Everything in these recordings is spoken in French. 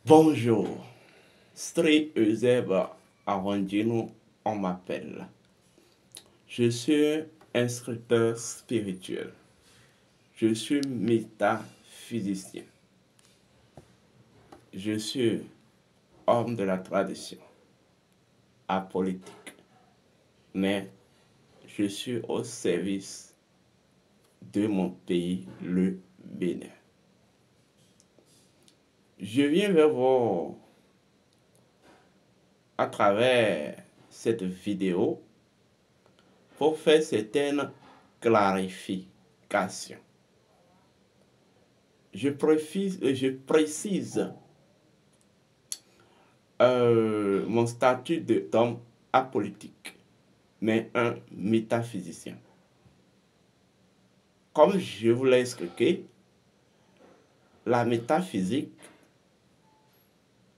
Bonjour, Sri Euseb Arondino, on m'appelle. Je suis instructeur spirituel. Je suis métaphysicien. Je suis homme de la tradition, apolitique. Mais je suis au service de mon pays, le Bénin. Je viens vers vous à travers cette vidéo pour faire certaines clarifications. Je précise mon statut d'homme apolitique, mais un métaphysicien. Comme je vous l'ai expliqué, la métaphysique,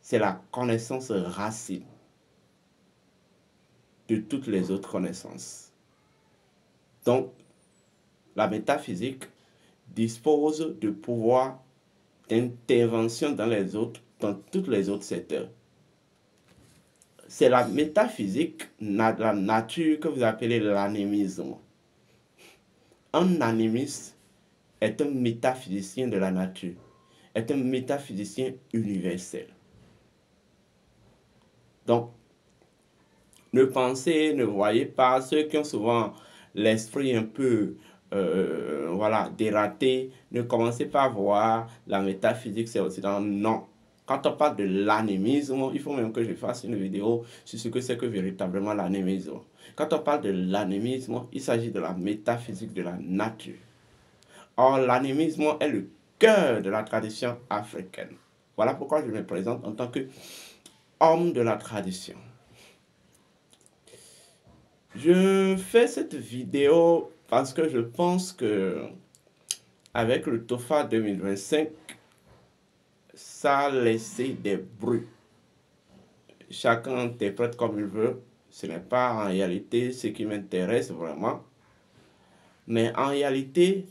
c'est la connaissance racine de toutes les autres connaissances. Donc, la métaphysique dispose de pouvoirs d'intervention dans tous les autres secteurs. C'est la métaphysique, la nature que vous appelez l'animisme. Un animiste est un métaphysicien de la nature, est un métaphysicien universel. Donc, ne pensez, ne voyez pas ceux qui ont souvent l'esprit un peu dératé, ne commencez pas à voir la métaphysique, c'est aussi dans non. Quand on parle de l'animisme, il faut même que je fasse une vidéo sur ce que c'est que véritablement l'animisme. Quand on parle de l'animisme, il s'agit de la métaphysique de la nature. Or, l'animisme est le cœur de la tradition africaine. Voilà pourquoi je me présente en tant qu'homme de la tradition. Je fais cette vidéo parce que je pense que avec le TOFA 2025, ça a laissé des bruits. Chacun interprète comme il veut. Ce n'est pas en réalité ce qui m'intéresse vraiment. Mais en réalité,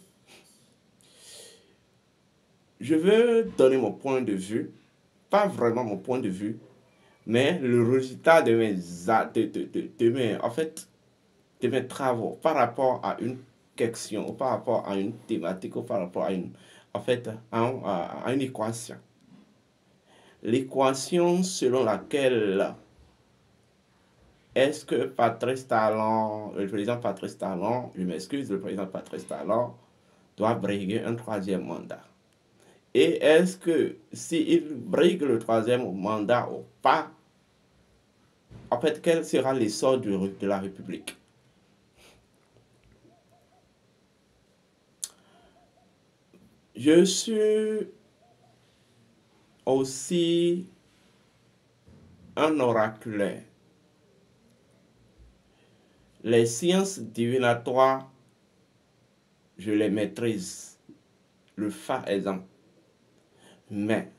je veux donner mon point de vue. Pas vraiment mon point de vue, mais le résultat de mes travaux par rapport à une question, ou par rapport à une thématique, ou par rapport à une équation. L'équation selon laquelle est-ce que Patrice Talon, le président Patrice Talon, je m'excuse, le président Patrice Talon doit briguer un troisième mandat. Et est-ce que s'il brigue le troisième mandat ou pas, en fait, quel sera l'essor de la République? Je suis aussi un oraculaire. Les sciences divinatoires, je les maîtrise. Le fa exemple. Mais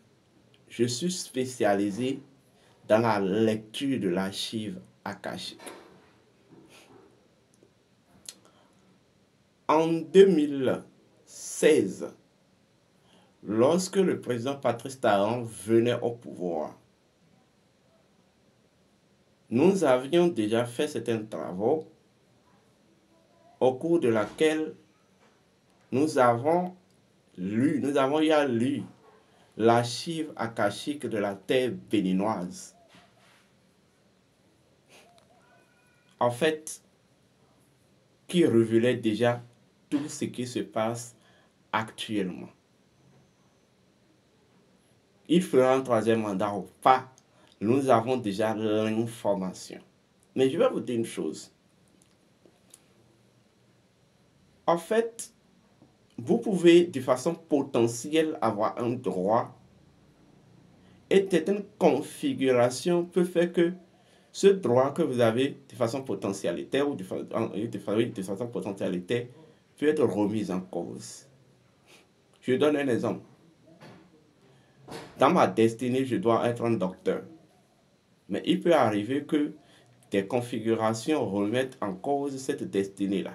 je suis spécialisé dans la lecture de l'archive akashique. En 2016, lorsque le président Patrice Talon venait au pouvoir, nous avions déjà fait certains travaux au cours de laquelle nous avons lu l'archive akashique de la terre béninoise. En fait, qui révélait déjà tout ce qui se passe actuellement. Il fera un troisième mandat ou pas, nous avons déjà l'information. Mais je vais vous dire une chose. En fait, vous pouvez de façon potentielle avoir un droit et certaines configurations peuvent faire que ce droit que vous avez de façon potentialité ou de façon potentialité peut être remis en cause. Je donne un exemple. Dans ma destinée, je dois être un docteur. Mais il peut arriver que des configurations remettent en cause cette destinée-là.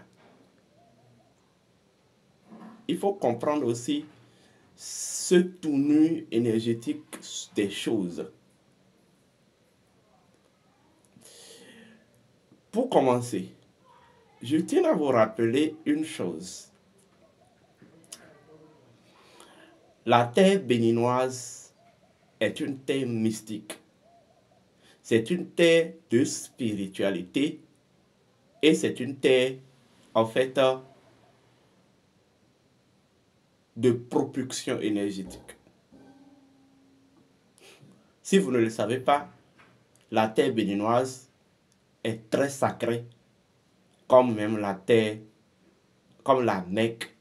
Il faut comprendre aussi ce tournure énergétique des choses. Pour commencer, je tiens à vous rappeler une chose. La terre béninoise est une terre mystique. C'est une terre de spiritualité et c'est une terre, en fait, de propulsion énergétique. Si vous ne le savez pas, la terre béninoise est très sacrée, comme même la terre, comme la Mecque.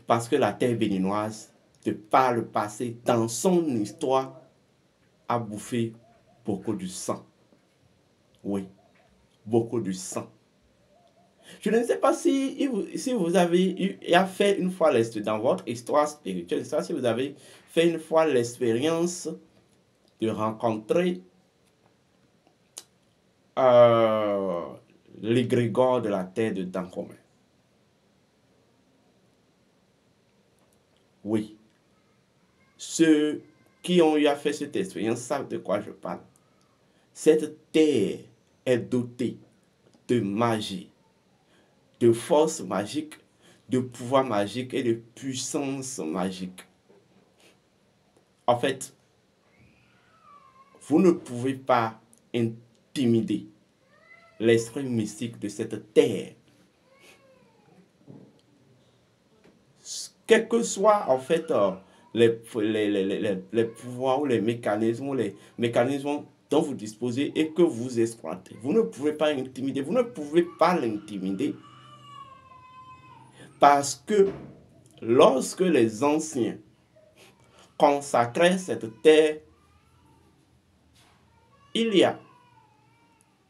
Parce que la terre béninoise, de par le passé, dans son histoire, a bouffé beaucoup de sang. Oui, beaucoup de sang. Je ne sais pas si vous avez fait une fois dans votre histoire spirituelle, si vous avez fait une fois l'expérience de rencontrer l'égrégore de la terre de Dahomey. Oui. Ceux qui ont eu à faire cette expérience savent de quoi je parle. Cette terre est dotée de magie, de force magique, de pouvoir magique et de puissance magique. En fait, vous ne pouvez pas intimider l'esprit mystique de cette terre. Quel que soit en fait les pouvoirs ou les mécanismes dont vous disposez et que vous exploitez, vous ne pouvez pas intimider, vous ne pouvez pas l'intimider. Parce que lorsque les anciens consacraient cette terre, il y a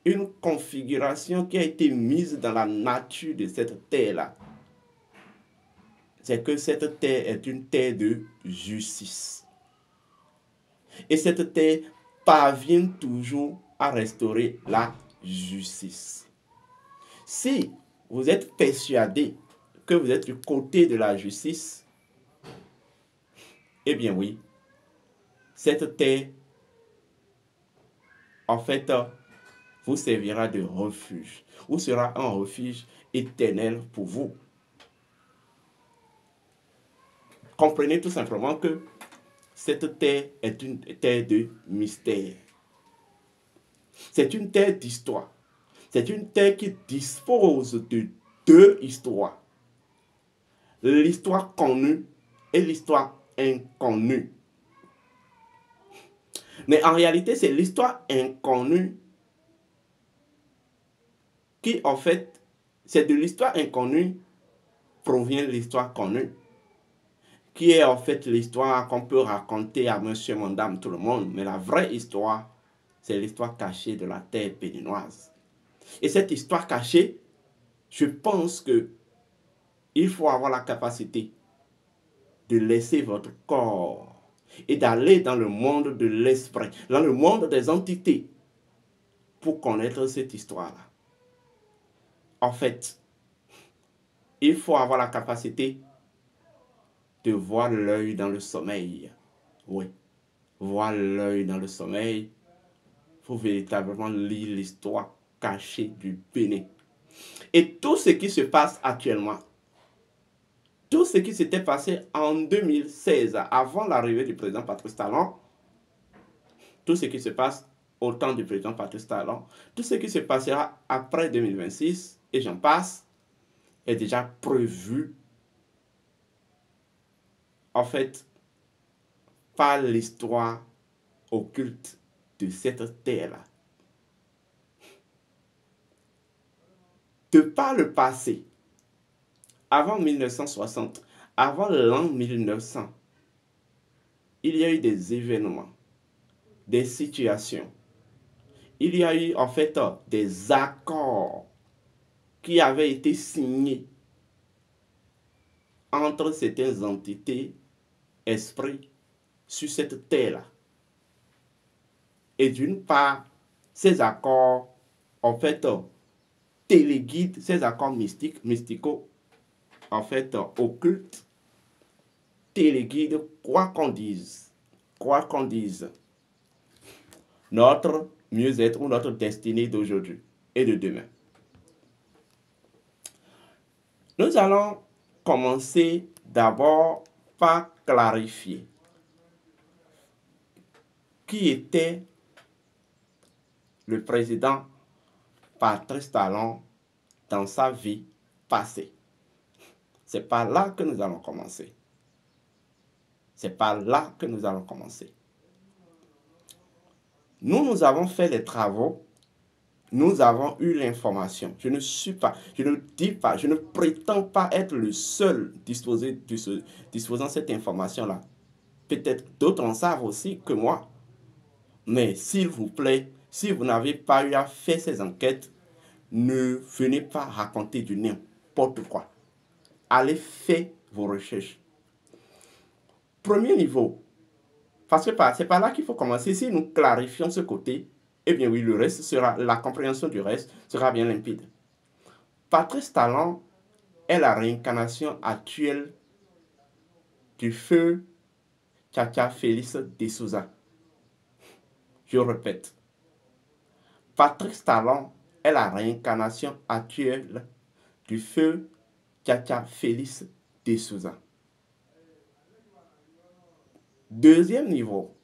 une configuration qui a été mise dans la nature de cette terre-là. C'est que cette terre est une terre de justice. Et cette terre parvient toujours à restaurer la justice. Si vous êtes persuadé que vous êtes du côté de la justice, eh bien oui, cette terre, en fait, vous servira de refuge, ou sera un refuge éternel pour vous. Comprenez tout simplement que cette terre est une terre de mystère. C'est une terre d'histoire. C'est une terre qui dispose de deux histoires. L'histoire connue et l'histoire inconnue. Mais en réalité, c'est l'histoire inconnue qui, en fait, c'est de l'histoire inconnue provient l'histoire connue, qui est en fait l'histoire qu'on peut raconter à monsieur, madame, tout le monde. Mais la vraie histoire, c'est l'histoire cachée de la terre béninoise. Et cette histoire cachée, je pense que il faut avoir la capacité de laisser votre corps et d'aller dans le monde de l'esprit, dans le monde des entités, pour connaître cette histoire-là. En fait, il faut avoir la capacité de voir l'œil dans le sommeil. Oui, voir l'œil dans le sommeil. Il faut véritablement lire l'histoire cachée du Bénin. Et tout ce qui se passe actuellement, tout ce qui s'était passé en 2016, avant l'arrivée du président Patrice Talon, tout ce qui se passe au temps du président Patrice Talon, tout ce qui se passera après 2026, et j'en passe, est déjà prévu, en fait, par l'histoire occulte de cette terre-là. De par le passé, avant 1960, avant l'an 1900, il y a eu des événements, des situations. Il y a eu en fait des accords qui avaient été signés entre certaines entités, esprits, sur cette terre-là. Et d'une part, ces accords, en fait, téléguident, ces accords mysticaux, en fait, occultes, téléguide quoi qu'on dise, notre mieux-être ou notre destinée d'aujourd'hui et de demain. Nous allons commencer d'abord par clarifier qui était le président Patrice Talon dans sa vie passée. C'est par là que nous allons commencer. C'est par là que nous allons commencer. Nous avons fait les travaux, nous avons eu l'information. Je ne dis pas, je ne prétends pas être le seul disposant cette information-là. Peut-être d'autres en savent aussi que moi. Mais s'il vous plaît, si vous n'avez pas eu à faire ces enquêtes, ne venez pas raconter du n'importe quoi. Allez faire vos recherches. Premier niveau, parce que c'est par là qu'il faut commencer. Si nous clarifions ce côté, eh bien oui, le reste sera, la compréhension du reste sera bien limpide. Patrice Talon est la réincarnation actuelle du feu Tchatcha Félix de Souza. Je répète, Patrice Talon est la réincarnation actuelle du feu Tchatcha Félix de Souza. Deuxième niveau,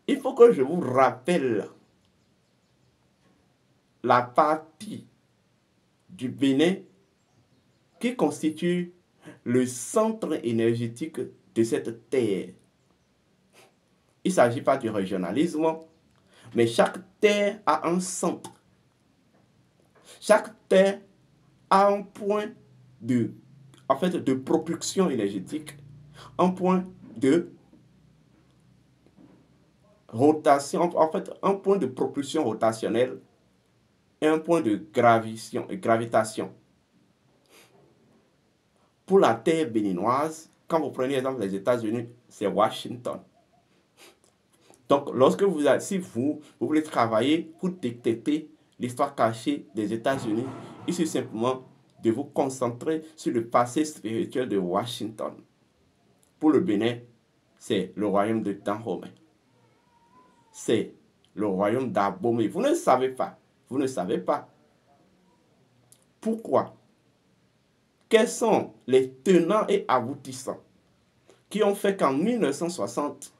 il faut que je vous rappelle la partie du Bénin qui constitue le centre énergétique de cette terre. Il ne s'agit pas du régionalisme, mais chaque terre a un centre. Chaque terre a un point de propulsion énergétique, un point de rotation, un point de propulsion rotationnelle et un point de gravitation. Pour la terre béninoise, quand vous prenez exemple les États-Unis, c'est Washington. Donc, si vous voulez travailler pour détecter l'histoire cachée des États-Unis, il suffit simplement de vous concentrer sur le passé spirituel de Washington. Pour le Bénin, c'est le royaume de Dahomey. C'est le royaume d'Abomey. Vous ne savez pas. Vous ne savez pas. Pourquoi? Quels sont les tenants et aboutissants qui ont fait qu'en 1960,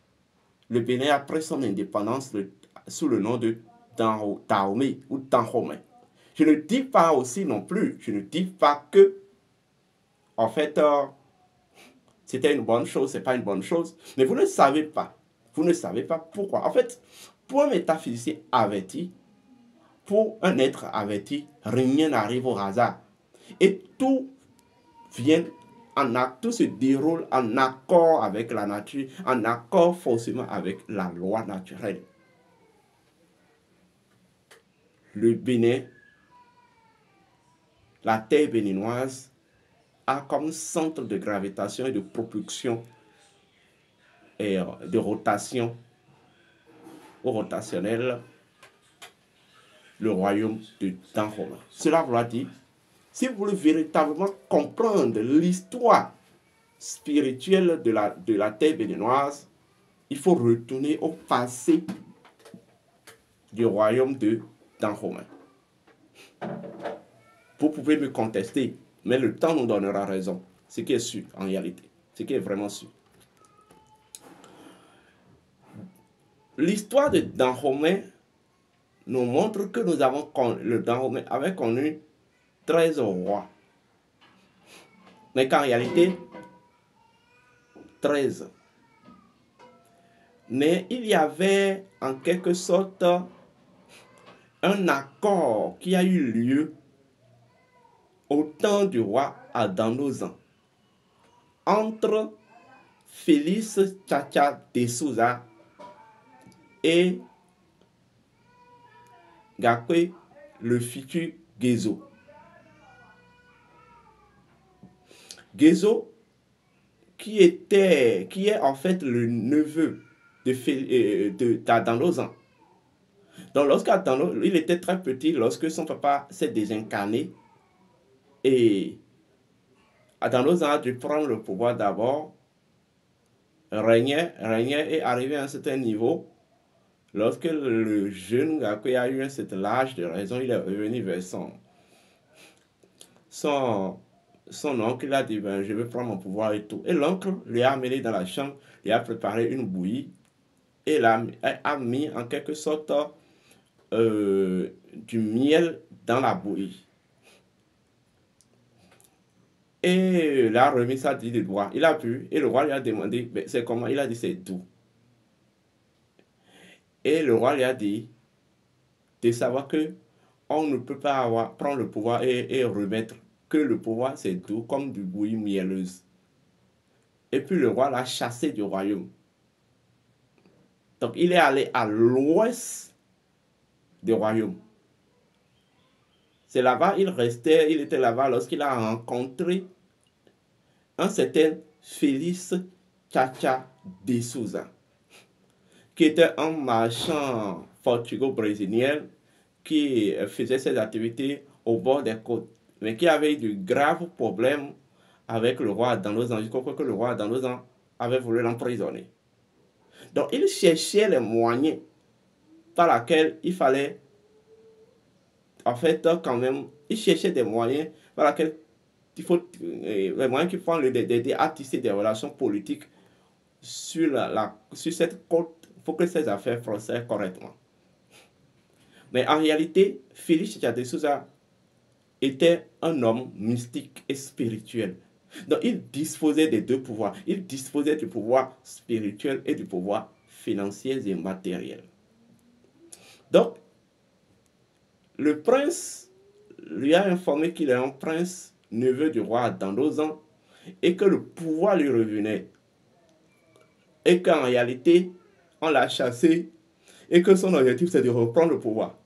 le Bénin a pris son indépendance sous le nom de Dahomey ou Dahomey. Je ne dis pas aussi non plus, je ne dis pas que, en fait, c'était une bonne chose, c'est pas une bonne chose, mais vous ne savez pas. Vous ne savez pas pourquoi. En fait, pour un métaphysicien averti, pour un être averti, rien n'arrive au hasard. Et tout se déroule en accord avec la nature, en accord forcément avec la loi naturelle. Le Bénin, la terre béninoise, a comme centre de gravitation et de propulsion et de rotation rotationnelle le royaume de Dahomey. Cela voudra dire, si vous voulez véritablement comprendre l'histoire spirituelle de la terre béninoise, il faut retourner au passé du royaume de Dahomey. Vous pouvez me contester, mais le temps nous donnera raison. Ce qui est sûr en réalité, ce qui est vraiment sûr. L'histoire de Dahomey nous montre que le Dahomey avait connu 13 rois. Mais qu'en réalité, 13. Mais il y avait en quelque sorte un accord qui a eu lieu au temps du roi Adanosan entre Félix Tchatcha de Souza et Gakwe le futur Gezo. Gezo, qui est en fait le neveu d'Adanosan. Donc lorsqu'Adanosan, il était très petit, lorsque son papa s'est désincarné, et Nabucodonosor a dû prendre le pouvoir d'abord, régnait et arrivé à un certain niveau. Lorsque le jeune Gakou a eu un certain âge de raison, il est revenu vers son, son oncle. Il a dit, ben, je vais prendre mon pouvoir et tout. Et l'oncle lui a amené dans la chambre, il a préparé une bouillie et a mis en quelque sorte du miel dans la bouillie. Et il a remis ça dit du roi. Il a bu et le roi lui a demandé, ben, c'est comment? Il a dit, c'est doux. Et le roi lui a dit de savoir que on ne peut pas prendre le pouvoir et remettre que le pouvoir c'est doux comme du bouillie mielleuse. Et puis le roi l'a chassé du royaume. Donc il est allé à l'ouest du royaume. C'est là-bas, il était là-bas lorsqu'il a rencontré un certain Félix Tchatcha de Souza, qui était un marchand portugo-brésilien qui faisait ses activités au bord des côtes, mais qui avait eu de graves problèmes avec le roi Nabucodonosor. Je crois que le roi Nabucodonosor avait voulu l'emprisonner. Donc il cherchait les moyens par lesquels il fallait, en fait, quand même, il cherchait des moyens par lesquels il faut, les moyens qui font l'aider à tisser des relations politiques sur, sur cette côte pour que ces affaires procèdent correctement. Mais en réalité, Félix Tchatcha de Souza était un homme mystique et spirituel. Donc il disposait des deux pouvoirs. Il disposait du pouvoir spirituel et du pouvoir financier et matériel. Donc, le prince lui a informé qu'il est un prince neveu du roi Nabucodonosor et que le pouvoir lui revenait. Et qu'en réalité, on l'a chassé et que son objectif c'est de reprendre le pouvoir.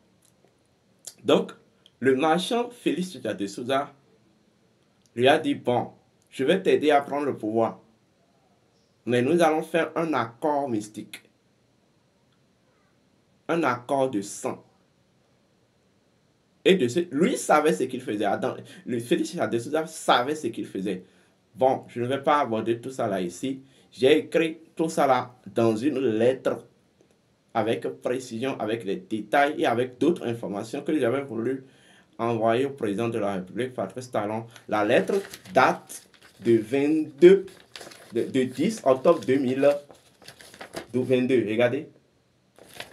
Donc, le marchand Félix Tchatcha de Souza lui a dit, bon, je vais t'aider à prendre le pouvoir, mais nous allons faire un accord mystique, un accord de sang. Et lui savait ce qu'il faisait. Le Félix Tchatcha de Souza savait ce qu'il faisait. Bon, je ne vais pas aborder tout ça là ici. J'ai écrit tout ça là dans une lettre avec précision, avec les détails et avec d'autres informations que j'avais voulu envoyer au président de la République, Patrice Talon. La lettre date de 10 octobre 2022. Regardez.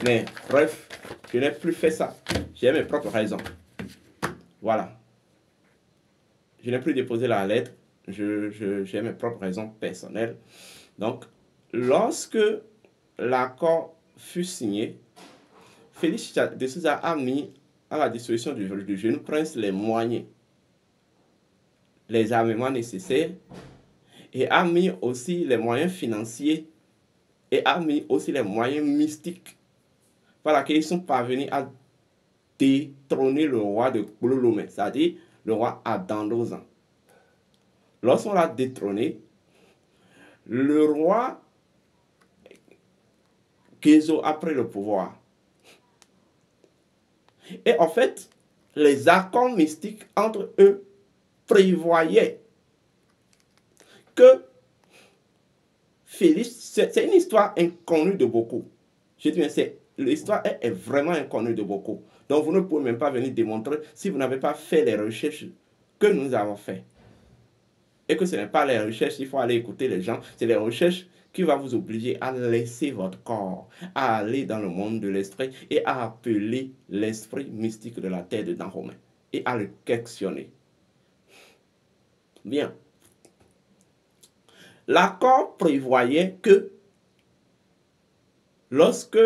Mais bref, je n'ai plus fait ça. J'ai mes propres raisons. Voilà. Je n'ai plus déposé la lettre. J'ai mes propres raisons personnelles. Donc, lorsque l'accord fut signé, Félix de Souza a mis à la disposition du jeune prince les moyens, les armements nécessaires, et a mis aussi les moyens financiers, et a mis aussi les moyens mystiques par lesquels ils sont parvenus à détrôner le roi de Kouloulomé, c'est-à-dire le roi Nabucodonosor. Lorsqu'on l'a détrôné, le roi Gézo a pris le pouvoir. Et en fait, les accords mystiques entre eux prévoyaient que Félix, c'est une histoire inconnue de beaucoup. Je dis bien, l'histoire est vraiment inconnue de beaucoup. Donc vous ne pouvez même pas venir démontrer si vous n'avez pas fait les recherches que nous avons faites. Et que ce n'est pas les recherches, il faut aller écouter les gens, c'est les recherches qui vont vous obliger à laisser votre corps, à aller dans le monde de l'esprit et à appeler l'esprit mystique de la terre de Dahomey et à le questionner. Bien. L'accord prévoyait que lorsque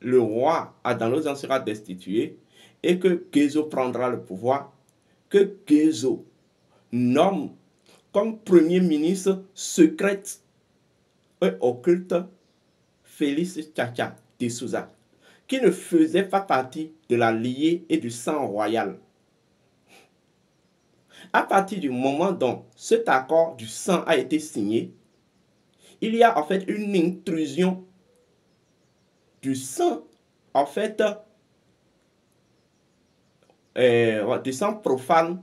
le roi Nabucodonosor sera destitué et que Gézo prendra le pouvoir, que Gézo nomme comme premier ministre secret et occulte Félix Tchatcha de Souza, qui ne faisait pas partie de la lignée et du sang royal. À partir du moment dont cet accord du sang a été signé, il y a en fait une intrusion du sang, en fait, du sang profane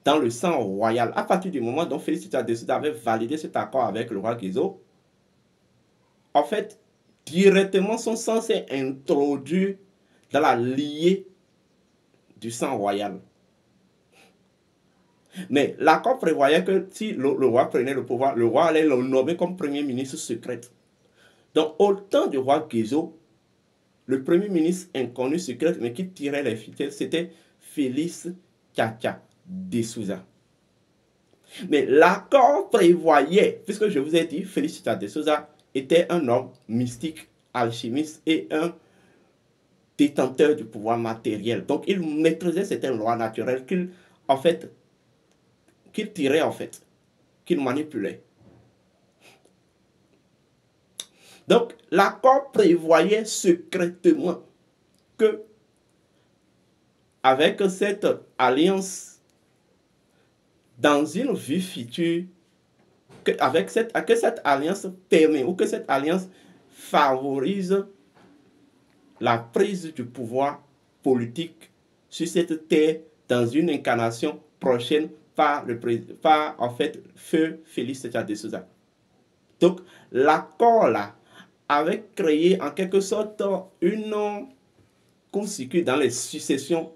dans le sang royal. À partir du moment dont Félix Tchata de Souza avait validé cet accord avec le roi Guézo, en fait, directement son sang s'est introduit dans la lignée du sang royal. Mais l'accord prévoyait que si le roi prenait le pouvoir, le roi allait le nommer comme premier ministre secret. Donc, au temps du roi Guézo, le premier ministre inconnu secret, mais qui tirait les ficelles, c'était Félix Tchata de Souza. Mais l'accord prévoyait, puisque je vous ai dit, Félix Tchata de Souza était un homme mystique, alchimiste et un détenteur du pouvoir matériel. Donc, il maîtrisait certaines lois naturelles qu'il tirait, qu'il manipulait. Donc, l'accord prévoyait secrètement que, avec cette alliance, dans une vie future, que cette alliance permet ou que cette alliance favorise la prise du pouvoir politique sur cette terre dans une incarnation prochaine par feu Félix Tchata de Souza. Donc, l'accord là avait créé en quelque sorte une court-circuit dans les successions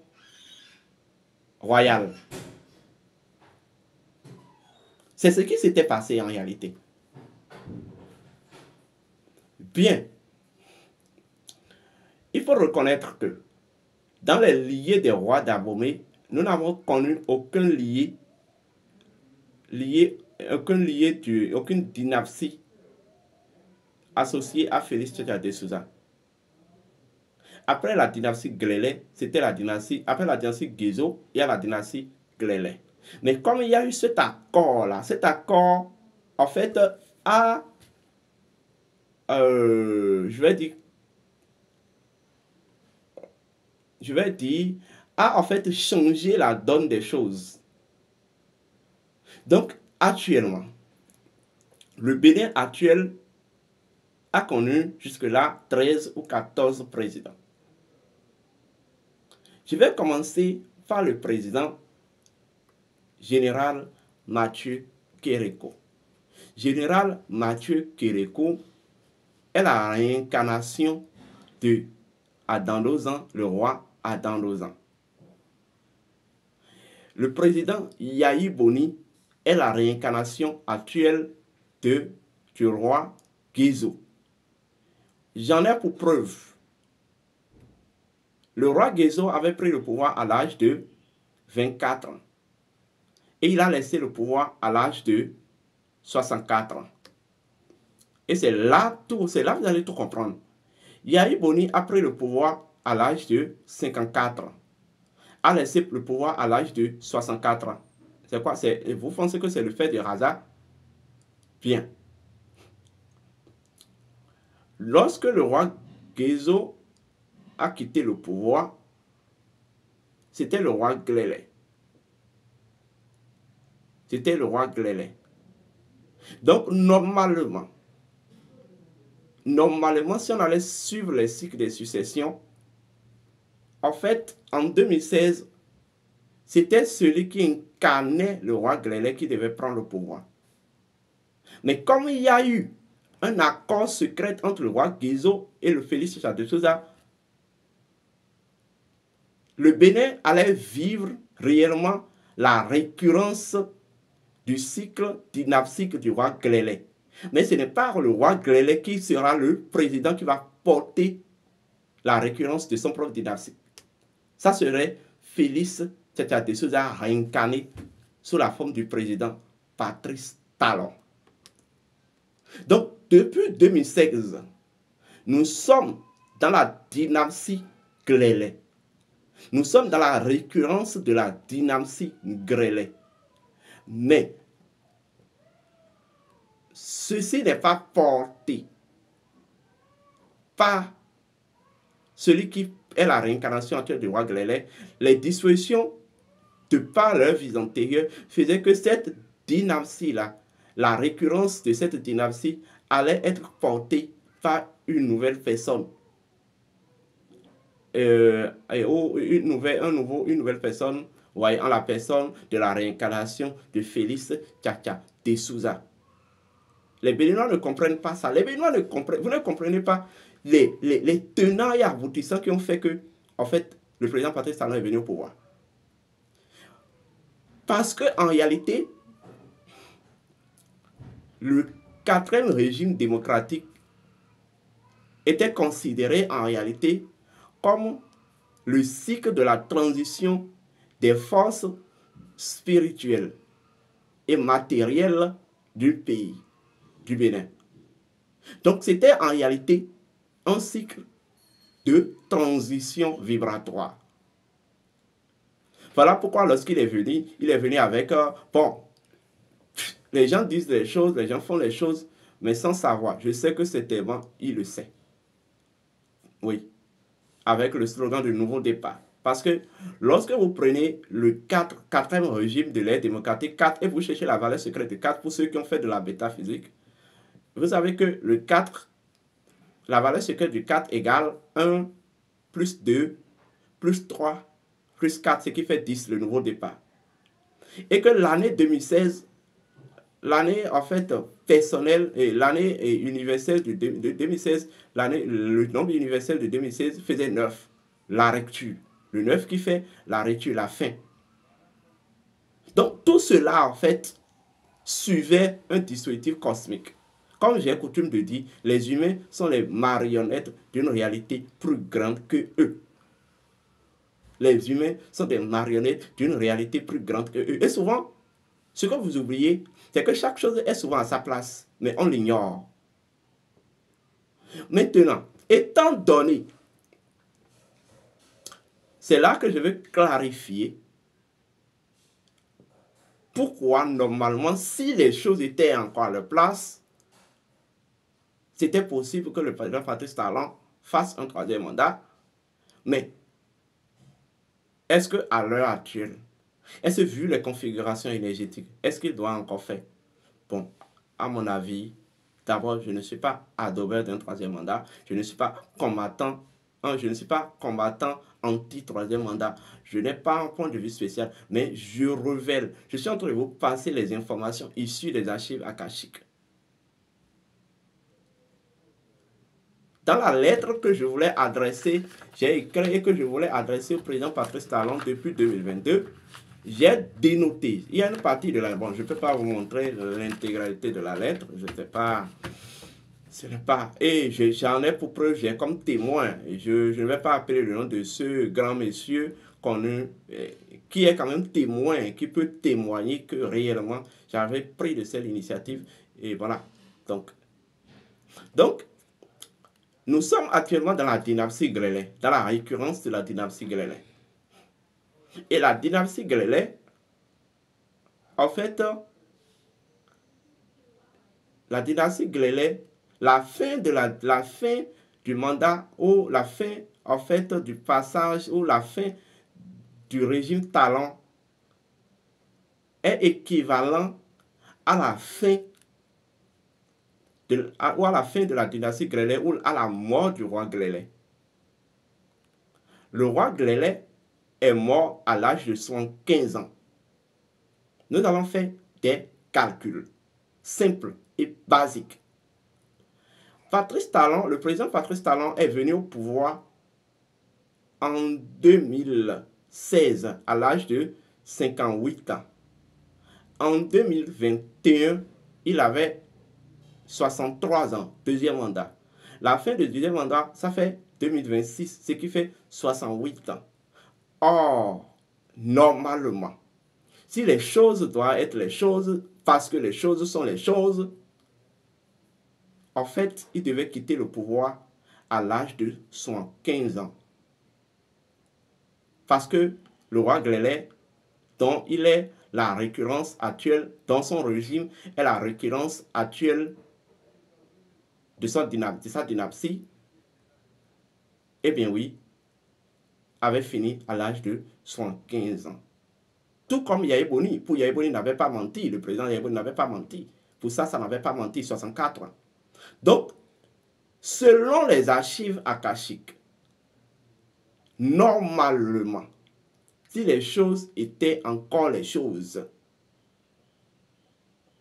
royales. C'est ce qui s'était passé en réalité. Bien, il faut reconnaître que dans les liés des rois d'Abomey, nous n'avons connu aucune dynastie associée à Félix Tchata de Souza. Après la dynastie Glélé, c'était la dynastie, après la dynastie Guézo, il y a la dynastie Glélé. Mais comme il y a eu cet accord-là, cet accord, en fait, a, je vais dire, a en fait changé la donne des choses. Donc, actuellement, le Bénin actuel a connu jusque-là 13 ou 14 présidents. Je vais commencer par le président général Mathieu Kérékou. Général Mathieu Kérékou est la réincarnation de Adandosan, le roi Adandosan. Le président Yahi Boni est la réincarnation actuelle du roi Guézo. J'en ai pour preuve. Le roi Guézo avait pris le pouvoir à l'âge de 24 ans. Et il a laissé le pouvoir à l'âge de 64 ans. Et c'est là que vous allez tout comprendre. Yahi Boni a pris le pouvoir à l'âge de 54 ans. A laissé le pouvoir à l'âge de 64 ans. C'est quoi? Vous pensez que c'est le fait de hasard? Bien. Lorsque le roi Guézo a quitté le pouvoir, c'était le roi Glélé. C'était le roi Glélé. Donc, normalement, si on allait suivre les cycles de succession, en fait, en 2016, c'était celui qui incarnait le roi Glélé qui devait prendre le pouvoir. Mais comme il y a eu un accord secret entre le roi Guézo et le Félix Tchata de Souza, le Bénin allait vivre réellement la récurrence du cycle dynastique du roi Glélé. Mais ce n'est pas le roi Glélé qui sera le président qui va porter la récurrence de son propre dynastique. Ça serait Félix Tchata de Souza réincarné sous la forme du président Patrice Talon. Donc, depuis 2016, nous sommes dans la dynastie Glélé. Nous sommes dans la récurrence de la dynastie Glélé. Mais, ceci n'est pas porté par celui qui est la réincarnation actuelle du roi Glélé. Les dispositions, de par leur vie antérieure, faisaient que cette dynastie-là, la récurrence de cette dynastie, allait être portée par une nouvelle personne. Une nouvelle personne voyez, en la personne de la réincarnation de Félix Tchatcha de Souza. Les Béninois ne comprennent pas ça. Les Béninois ne comprennent, vous ne comprenez pas les tenants et aboutissants qui ont fait que, en fait, le président Patrice Talon est venu au pouvoir. Parce qu'en réalité, le 4e régime démocratique était considéré en réalité comme le cycle de la transition des forces spirituelles et matérielles du pays, du Bénin. Donc c'était en réalité un cycle de transition vibratoire. Voilà pourquoi lorsqu'il est venu avec, bon, les gens disent les choses, les gens font les choses, mais sans savoir. Je sais que c'était bon, il le sait. Oui, avec le slogan du nouveau départ. Parce que lorsque vous prenez le 4e régime de l'ère démocratique 4 et vous cherchez la valeur secrète de 4 pour ceux qui ont fait de la métaphysique, vous savez que le 4, la valeur secrète du 4 égale 1 plus 2 plus 3 plus 4, ce qui fait 10, le nouveau départ. Et que l'année 2016, l'année en fait personnelle et l'année universelle de 2016, le nombre universel de 2016 faisait 9, la rupture. Le 9 qui fait la rupture, la fin. Donc tout cela en fait suivait un dispositif cosmique. Comme j'ai coutume de dire, les humains sont les marionnettes d'une réalité plus grande que eux. Les humains sont des marionnettes d'une réalité plus grande que eux. Et souvent, ce que vous oubliez, c'est que chaque chose est souvent à sa place, mais on l'ignore. Maintenant, étant donné, c'est là que je veux clarifier pourquoi normalement, si les choses étaient encore à leur place, c'était possible que le président Patrice Talon fasse un 3e mandat, mais est-ce qu'à l'heure actuelle, est-ce que vu les configurations énergétiques, est-ce qu'il doit encore faire? Bon, à mon avis, d'abord, je ne suis pas adobeur d'un 3e mandat. Je ne suis pas combattant, anti-3e mandat. Je n'ai pas un point de vue spécial, mais je révèle. Je suis en train de vous passer les informations issues des archives akashiques. Dans la lettre que je voulais adresser, j'ai écrit et que je voulais adresser au président Patrice Talon depuis 2022, j'ai dénoté. Il y a une partie de la... Bon, je ne peux pas vous montrer l'intégralité de la lettre. Je ne sais pas... Ce n'est pas... Et j'en ai pour preuve, j'ai comme témoin. Je ne vais pas appeler le nom de ce grand monsieur qui est quand même témoin, qui peut témoigner que réellement, j'avais pris de cette initiative. Et voilà. Donc, nous sommes actuellement dans la dynastie Grelais, dans la récurrence de la dynastie Grelais. Et la dynastie Grelais, en fait, la dynastie Grelais, la fin du mandat ou la fin, en fait, du passage ou la fin du régime Talon est équivalent à la fin de la dynastie Grelais ou à la mort du roi Grelais. Le roi Grelais est mort à l'âge de 75 ans. Nous allons faire des calculs simples et basiques. Patrice Talon, le président Patrice Talon est venu au pouvoir en 2016 à l'âge de 58 ans. En 2021, il avait 63 ans, 2e mandat. La fin du 2e mandat, ça fait 2026, ce qui fait 68 ans. Or, normalement, si les choses doivent être les choses, parce que les choses sont les choses, en fait, il devait quitter le pouvoir à l'âge de 75 ans. Parce que le roi Grelais, dont il est la récurrence actuelle, dans son régime, est la récurrence actuelle de sa dynastie, eh bien oui, avait fini à l'âge de 75 ans. Tout comme Yahya Boni. Pour Yahya Boni n'avait pas menti. Le président Yahya Boni n'avait pas menti. Pour ça n'avait pas menti, 64 ans. Donc, selon les archives akashiques, normalement, si les choses étaient encore les choses,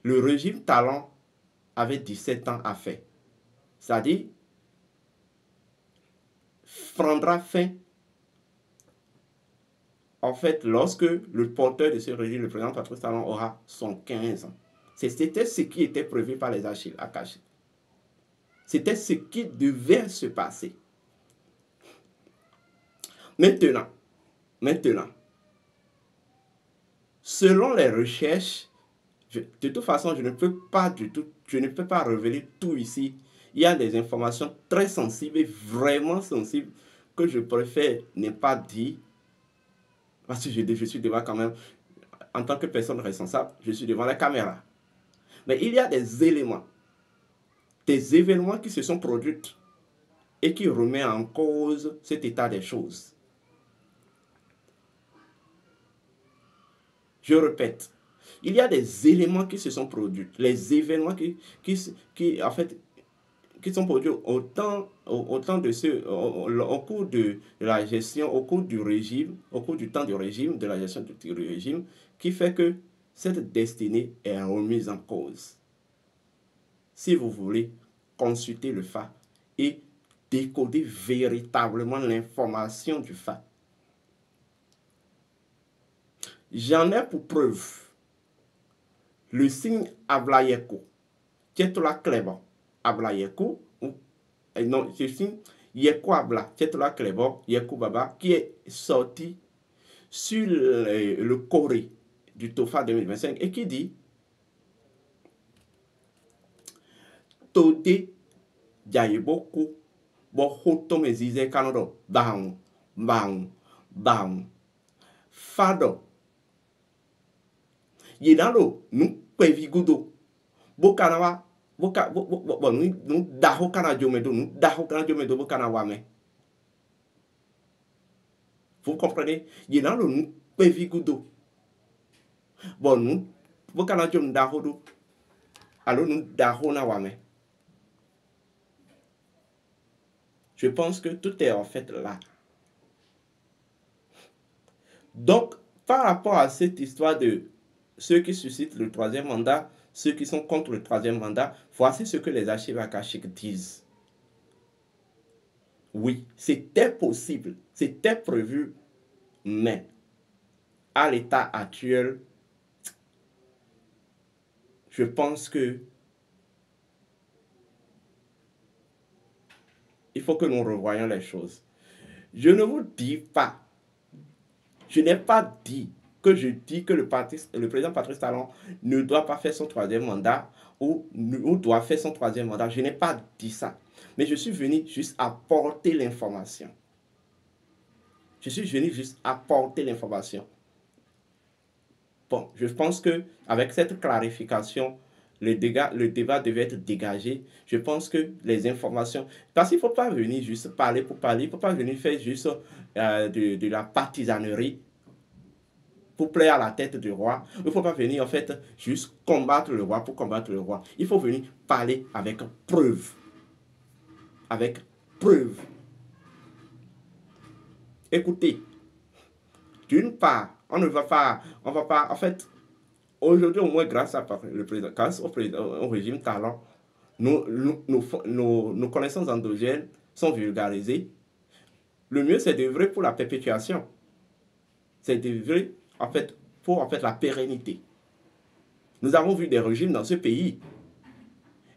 le régime Talon avait 17 ans à faire. C'est-à-dire, prendra fin, en fait, lorsque le porteur de ce régime, le président Patrice Talon, aura son 15 ans. C'était ce qui était prévu par les archives akashiques. C'était ce qui devait se passer. Maintenant, selon les recherches, de toute façon, je ne peux pas révéler tout ici. Il y a des informations très sensibles et vraiment sensibles que je préfère ne pas dire parce que je suis devant quand même, en tant que personne responsable, je suis devant la caméra. Mais il y a des éléments, des événements qui se sont produits et qui remettent en cause cet état des choses. Je répète, il y a des éléments qui se sont produits, les événements qui sont produits au cours de la gestion, au cours du temps du régime, de la gestion du régime, qui fait que cette destinée est remise en cause. Si vous voulez consulter le FA et décoder véritablement l'information du FA, j'en ai pour preuve le signe Ablayeko, Tietola Klebo, Ablayeko, non, le signe Yeko Abla, Tietola Klebo, Yeko Baba, qui est sorti sur le Corée du TOFA 2025 et qui dit Tode Jayeboku, Bohoto Mezize Kanado, Bang, Bang, Bang, Fado. Yedalo, nous pevigudo, Bokanawa, nous daho kanajomedo, nous daho kanajomedo, Bokanawame. Vous comprenez? Yedalo, nous pevigudo. Bon, nous, Bokanajom dahodo, alors nous daho nawame. Je pense que tout est en fait là. Donc, par rapport à cette histoire de ceux qui suscitent le troisième mandat, ceux qui sont contre le troisième mandat, voici ce que les archives akashiques disent. Oui, c'était possible, c'était prévu, mais à l'état actuel, je pense que il faut que nous revoyions les choses. Je ne vous dis pas, je n'ai pas dit que je dis que le président Patrice Talon ne doit pas faire son troisième mandat ou doit faire son troisième mandat. Je n'ai pas dit ça. Mais je suis venu juste apporter l'information. Je suis venu juste apporter l'information. Bon, je pense qu'avec cette clarification, le débat devait être dégagé. Je pense que les informations... Parce qu'il ne faut pas venir juste parler pour parler. Il ne faut pas venir faire juste de la partisanerie pour plaire à la tête du roi. Il ne faut pas venir en fait juste combattre le roi pour combattre le roi. Il faut venir parler avec preuve. Avec preuve. Écoutez, d'une part, on va pas, en fait, aujourd'hui au moins grâce au régime Talon, nos connaissances endogènes sont vulgarisées. Le mieux c'est d'œuvrer pour la perpétuation. C'est d'œuvrer en fait pour la pérennité. Nous avons vu des régimes dans ce pays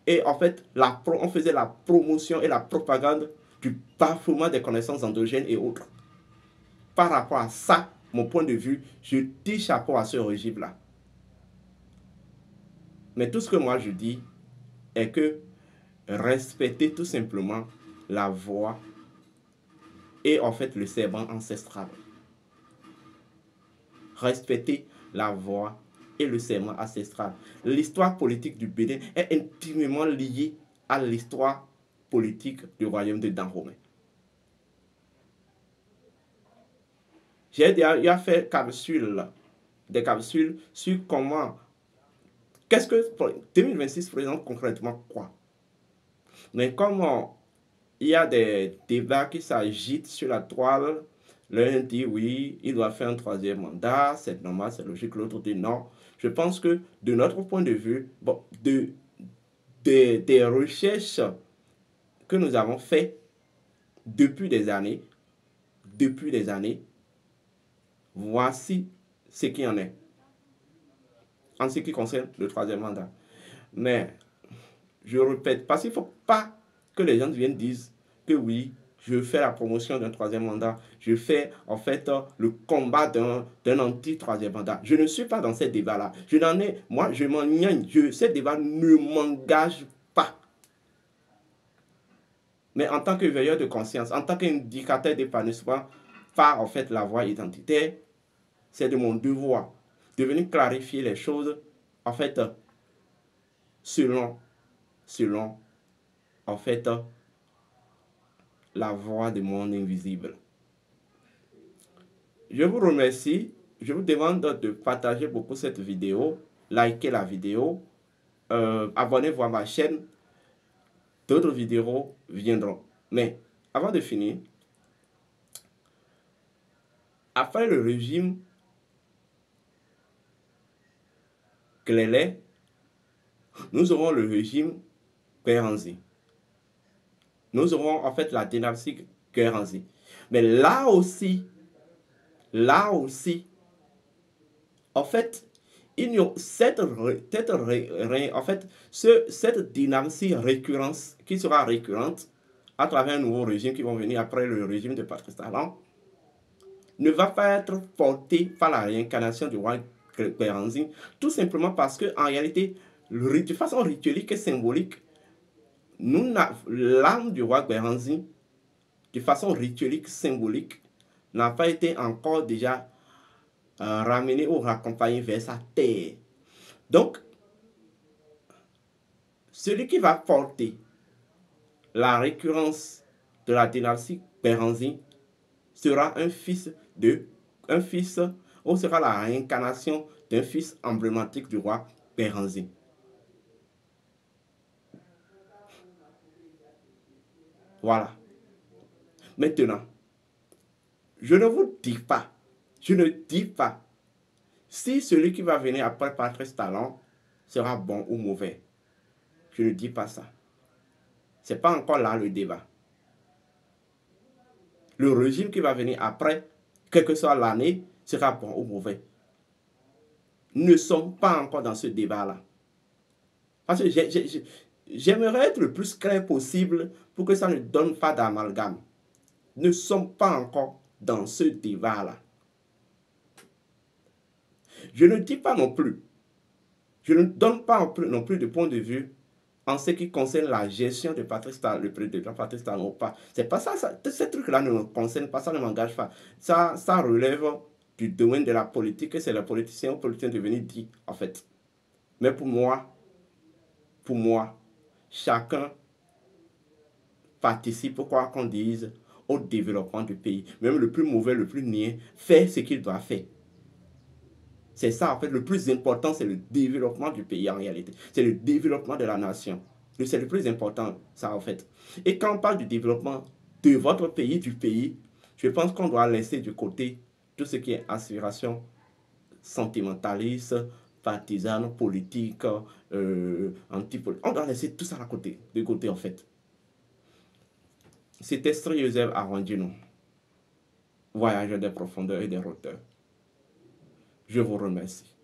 et en fait on faisait la promotion et la propagande du bafouement des connaissances endogènes et autres. Par rapport à ça, mon point de vue, je dis chapeau à ce régime-là. Mais tout ce que moi je dis est que respectez tout simplement la voix et en fait le serment ancestral. Respectez la voix et le serment ancestral. L'histoire politique du Bénin est intimement liée à l'histoire politique du royaume de Dahomey. J'ai déjà fait des capsules sur comment, qu'est-ce que 2026 présente concrètement quoi. Mais comment il y a des débats qui s'agitent sur la toile L'un dit oui, il doit faire un troisième mandat, c'est normal, c'est logique. L'autre dit non. Je pense que de notre point de vue, bon, des recherches que nous avons faites depuis des années, voici ce qu'il y en est en ce qui concerne le troisième mandat. Mais je répète, parce qu'il ne faut pas que les gens viennent dire que oui, je fais la promotion d'un troisième mandat, je fais en fait le combat d'un anti-troisième mandat. Je ne suis pas dans ces débats-là. Moi, je m'en gagne. Ces débats ne m'engagent pas. Mais en tant que veilleur de conscience, en tant qu'indicateur d'épanouissement par en fait la voie identitaire, c'est de mon devoir de venir clarifier les choses en fait selon en fait la voix du monde invisible. Je vous remercie. Je vous demande de partager beaucoup cette vidéo, liker la vidéo, abonnez-vous à ma chaîne. D'autres vidéos viendront. Mais avant de finir, après le régime Klele, nous aurons le régime Guerranzi. Nous aurons en fait la dynastie Guerranzi. Mais là aussi, en fait, il y a cette dynastie récurrente qui sera récurrente à travers un nouveau régime qui va venir après le régime de Patrice Talon, ne va pas être portée par la réincarnation du roi Guerranzi, tout simplement parce que en réalité, de façon rituelique et symbolique, l'âme du roi Guerranzi, de façon rituelique, symbolique, n'a pas été encore déjà ramené ou raccompagné vers sa terre. Donc, celui qui va porter la récurrence de la dynastie Guerranzi sera ou sera la réincarnation d'un fils emblématique du roi Guerranzi. Voilà. Maintenant, je ne dis pas si celui qui va venir après Patrice Talon sera bon ou mauvais. Je ne dis pas ça. Ce n'est pas encore là le débat. Le régime qui va venir après, quelle que soit l'année, sera bon ou mauvais. Nous ne sommes pas encore dans ce débat-là. Parce que j'aimerais être le plus clair possible pour que ça ne donne pas d'amalgame. Nous ne sommes pas encore dans ce débat-là. Je ne dis pas non plus, je ne donne pas non plus de point de vue en ce qui concerne la gestion de Patrice Talon, le président Patrice Talon ou pas. C'est pas ça, ces trucs-là ne me concernent pas, ça ne m'engage pas. Ça relève du domaine de la politique et c'est le politicien ou politicien de venir dire, en fait. Mais pour moi, chacun participe, quoi qu'on dise, au développement du pays. Même le plus mauvais, le plus niais, fait ce qu'il doit faire. C'est ça, en fait, le plus important, c'est le développement du pays en réalité. C'est le développement de la nation. C'est le plus important, ça, en fait. Et quand on parle du développement de votre pays, du pays, je pense qu'on doit laisser de côté tout ce qui est aspiration sentimentaliste, partisane, politique, antipolitique. On doit laisser tout ça de côté, en fait. C'était Stri Joseph Arrondino, voyageur des profondeurs et des hauteurs. Je vous remercie.